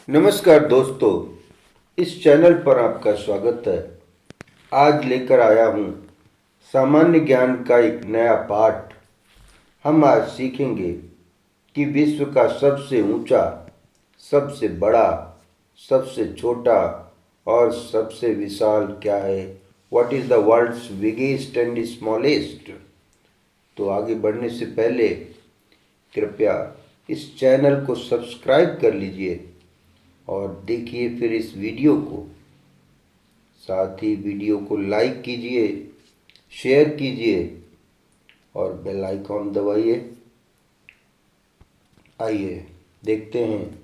नमस्कार दोस्तों, इस चैनल पर आपका स्वागत है। आज लेकर आया हूँ सामान्य ज्ञान का एक नया पाठ। हम आज सीखेंगे कि विश्व का सबसे ऊंचा, सबसे बड़ा, सबसे छोटा और सबसे विशाल क्या है। What is the world's biggest and smallest. तो आगे बढ़ने से पहले कृपया इस चैनल को सब्सक्राइब कर लीजिए और देखिए फिर इस वीडियो को। साथ ही वीडियो को लाइक कीजिए, शेयर कीजिए और बेल आइकॉन दबाइए। आइए देखते हैं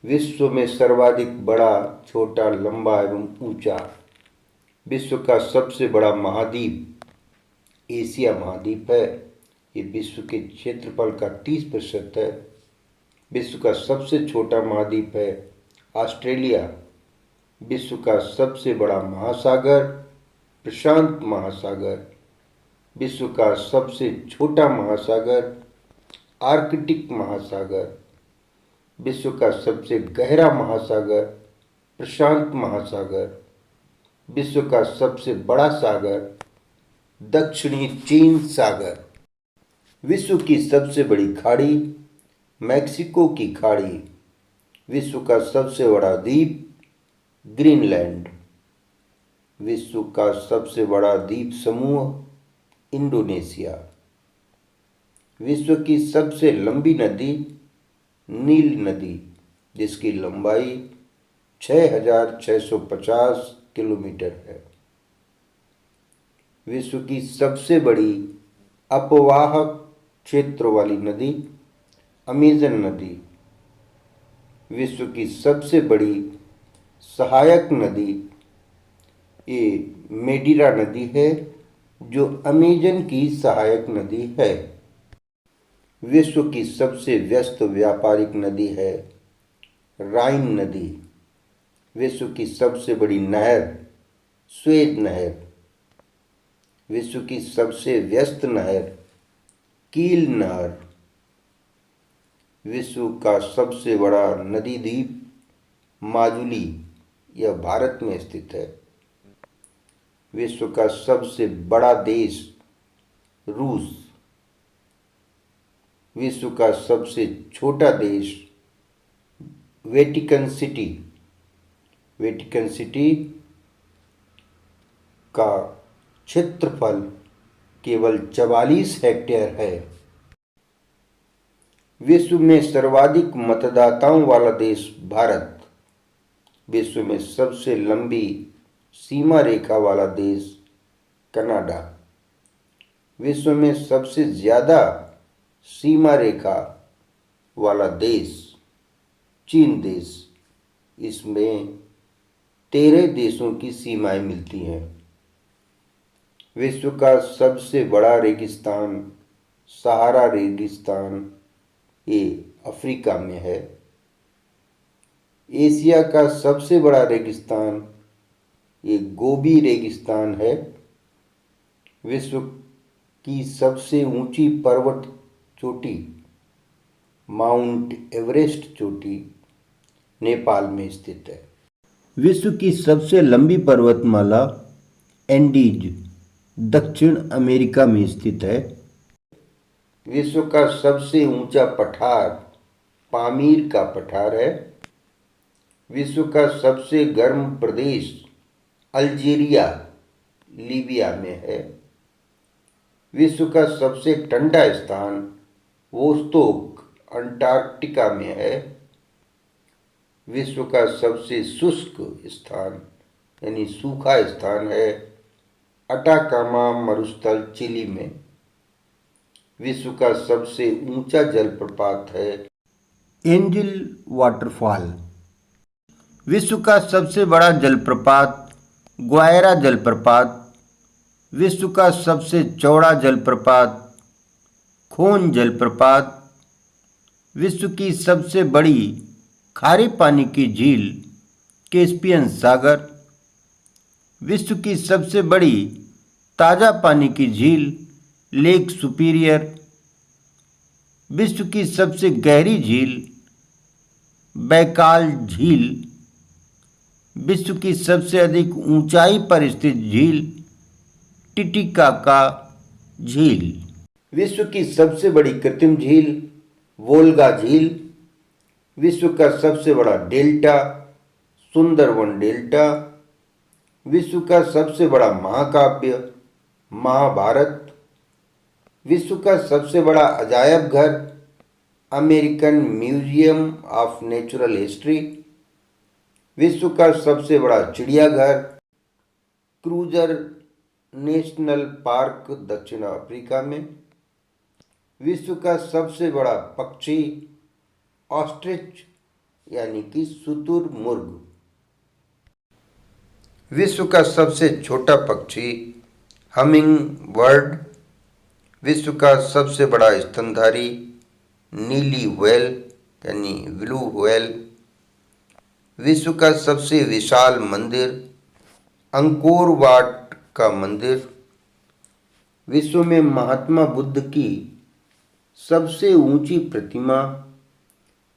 विश्व में सर्वाधिक बड़ा, छोटा, लंबा एवं ऊंचा। विश्व का सबसे बड़ा महाद्वीप एशिया महाद्वीप है। ये विश्व के क्षेत्रफल का 30% है। विश्व का सबसे छोटा महाद्वीप है ऑस्ट्रेलिया। विश्व का सबसे बड़ा महासागर प्रशांत महासागर। विश्व का सबसे छोटा महासागर आर्कटिक महासागर। विश्व का सबसे गहरा महासागर प्रशांत महासागर। विश्व का सबसे बड़ा सागर दक्षिणी चीन सागर। विश्व की सबसे बड़ी खाड़ी मैक्सिको की खाड़ी। विश्व का सबसे बड़ा द्वीप ग्रीनलैंड। विश्व का सबसे बड़ा द्वीप समूह इंडोनेशिया। विश्व की सबसे लंबी नदी नील नदी, जिसकी लंबाई 6,650 किलोमीटर है। विश्व की सबसे बड़ी अपवाहक क्षेत्र वाली नदी अमेजन नदी। विश्व की सबसे बड़ी सहायक नदी ये मेडिरा नदी है, जो अमेजन की सहायक नदी है। विश्व की सबसे व्यस्त व्यापारिक नदी है राइन नदी। विश्व की सबसे बड़ी नहर स्वेज नहर। विश्व की सबसे व्यस्त नहर कील नहर। विश्व का सबसे बड़ा नदी द्वीप माजुली, यह भारत में स्थित है। विश्व का सबसे बड़ा देश रूस। विश्व का सबसे छोटा देश वेटिकन सिटी। वेटिकन सिटी का क्षेत्रफल केवल 44 हेक्टेयर है। विश्व में सर्वाधिक मतदाताओं वाला देश भारत। विश्व में सबसे लंबी सीमा रेखा वाला देश कनाडा। विश्व में सबसे ज़्यादा सीमा रेखा वाला देश चीन देश। इसमें 13 देशों की सीमाएं मिलती हैं। विश्व का सबसे बड़ा रेगिस्तान सहारा रेगिस्तान ये अफ्रीका में है। एशिया का सबसे बड़ा रेगिस्तान ये गोबी रेगिस्तान है। विश्व की सबसे ऊंची पर्वत चोटी माउंट एवरेस्ट चोटी नेपाल में स्थित है। विश्व की सबसे लंबी पर्वतमाला एंडीज दक्षिण अमेरिका में स्थित है। विश्व का सबसे ऊंचा पठार पामीर का पठार है। विश्व का सबसे गर्म प्रदेश अल्जीरिया लीबिया में है। विश्व का सबसे ठंडा स्थान वोस्तोक अंटार्कटिका में है। विश्व का सबसे शुष्क स्थान यानी सूखा स्थान है अटाकामा मरुस्थल चिली में। विश्व का सबसे ऊंचा जलप्रपात है एंजिल वाटरफॉल। विश्व का सबसे बड़ा जलप्रपात ग्वायरा जलप्रपात। विश्व का सबसे चौड़ा जलप्रपात खोन जलप्रपात। विश्व की सबसे बड़ी खारे पानी की झील कैस्पियन सागर। विश्व की सबसे बड़ी ताज़ा पानी की झील लेक सुपीरियर। विश्व की सबसे गहरी झील बैकाल झील। विश्व की सबसे अधिक ऊंचाई पर स्थित झील टिटिकाका झील। विश्व की सबसे बड़ी कृत्रिम झील वोल्गा झील। विश्व का सबसे बड़ा डेल्टा सुंदरवन डेल्टा। विश्व का सबसे बड़ा महाकाव्य महाभारत। विश्व का सबसे बड़ा अजायब घर American museum of natural history. विश्व का सबसे बड़ा चिड़ियाघर क्रूजर नेशनल पार्क दक्षिण अफ्रीका में। विश्व का सबसे बड़ा पक्षी ऑस्ट्रिच यानी कि शुतुरमुर्ग। विश्व का सबसे छोटा पक्षी हमिंग बर्ड। विश्व का सबसे बड़ा स्तनधारी नीली व्हेल यानी ब्लू व्हेल। विश्व का सबसे विशाल मंदिर अंकोर वाट का मंदिर। विश्व में महात्मा बुद्ध की सबसे ऊंची प्रतिमा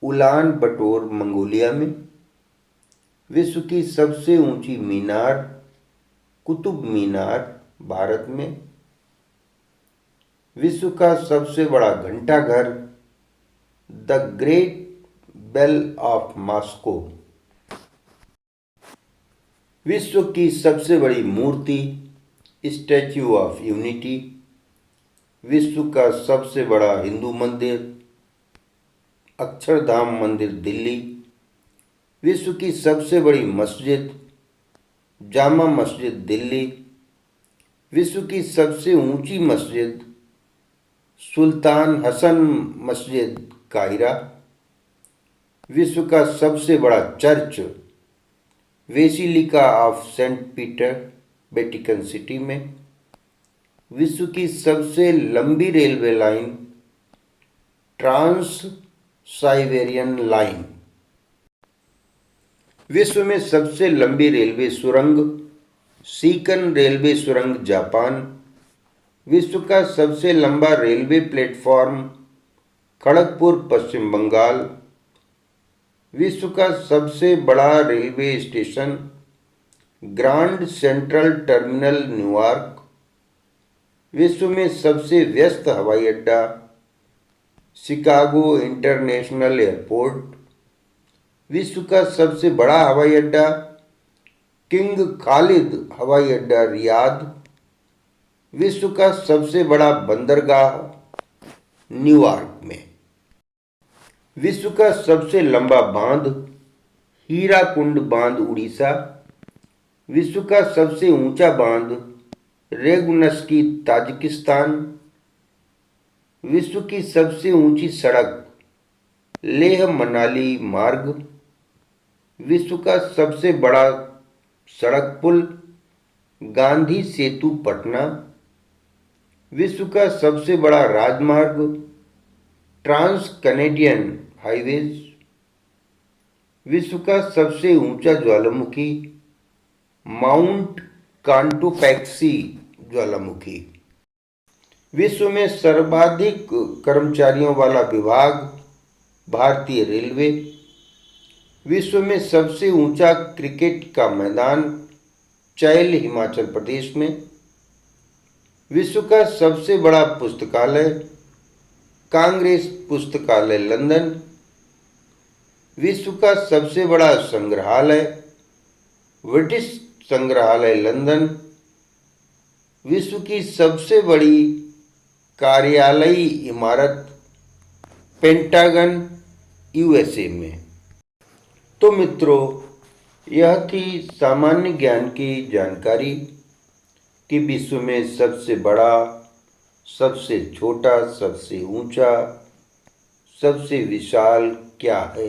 उलान बटोर मंगोलिया में। विश्व की सबसे ऊंची मीनार कुतुब मीनार भारत में। विश्व का सबसे बड़ा घंटाघर the great bell of Moscow. विश्व की सबसे बड़ी मूर्ति स्टैच्यू ऑफ यूनिटी। विश्व का सबसे बड़ा हिंदू मंदिर अक्षरधाम मंदिर दिल्ली। विश्व की सबसे बड़ी मस्जिद जामा मस्जिद दिल्ली। विश्व की सबसे ऊंची मस्जिद सुल्तान हसन मस्जिद काहिरा। विश्व का सबसे बड़ा church basilica of saint Peter Vatican city में। विश्व की सबसे लंबी railway line trans Siberian line. विश्व में सबसे लंबी रेलवे सुरंग सीकन रेलवे सुरंग जापान। विश्व का सबसे लंबा रेलवे प्लेटफॉर्म खड़गपुर पश्चिम बंगाल। विश्व का सबसे बड़ा railway station grand central terminal New York. विश्व में सबसे व्यस्त हवाई अड्डा शिकागो इंटरनेशनल एयरपोर्ट। विश्व का सबसे बड़ा हवाई अड्डा किंग खालिद हवाई अड्डा रियाद। विश्व का सबसे बड़ा बंदरगाह न्यूयॉर्क में। विश्व का सबसे लंबा बांध हीराकुंड बांध उड़ीसा। विश्व का सबसे ऊंचा बांध रेगुनस्की ताजिकिस्तान। विश्व की सबसे ऊंची सड़क लेह मनाली मार्ग। विश्व का सबसे बड़ा सड़क पुल गांधी सेतु पटना। विश्व का सबसे बड़ा राजमार्ग ट्रांस कैनेडियन हाईवेज। विश्व का सबसे ऊंचा ज्वालामुखी माउंट कांटोपैक्सी ज्वालामुखी। विश्व में सर्वाधिक कर्मचारियों वाला विभाग भारतीय रेलवे। विश्व में सबसे ऊंचा क्रिकेट का मैदान चैल हिमाचल प्रदेश में। विश्व का सबसे बड़ा पुस्तकालय कांग्रेस पुस्तकालय लंदन। विश्व का सबसे बड़ा संग्रहालय ब्रिटिश संग्रहालय लंदन। विश्व की सबसे बड़ी कार्यालयी इमारत पेंटागन यूएसए में। तो मित्रों, यह थी सामान्य ज्ञान की जानकारी कि विश्व में सबसे बड़ा सबसे छोटा सबसे ऊंचा सबसे विशाल क्या है।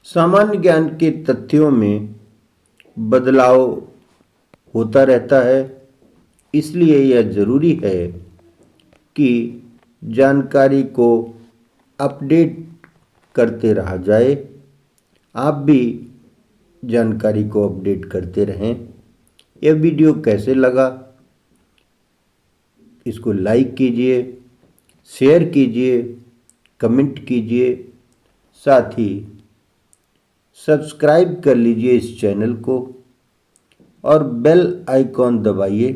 सामान्य ज्ञान के तथ्यों में बदलाव होता रहता है, इसलिए यह ज़रूरी है कि जानकारी को अपडेट करते रहा जाए। आप भी जानकारी को अपडेट करते रहें। यह वीडियो कैसे लगा, इसको लाइक कीजिए, शेयर कीजिए, कमेंट कीजिए, साथ ही सब्सक्राइब कर लीजिए इस चैनल को और बेल आइकॉन दबाइए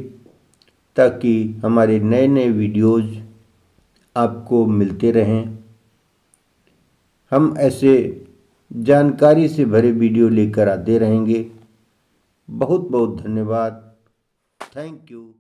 ताकि हमारे नए नए वीडियोज़ आपको मिलते रहें। हम ऐसे जानकारी से भरे वीडियो लेकर आते रहेंगे। बहुत बहुत धन्यवाद। Thank you.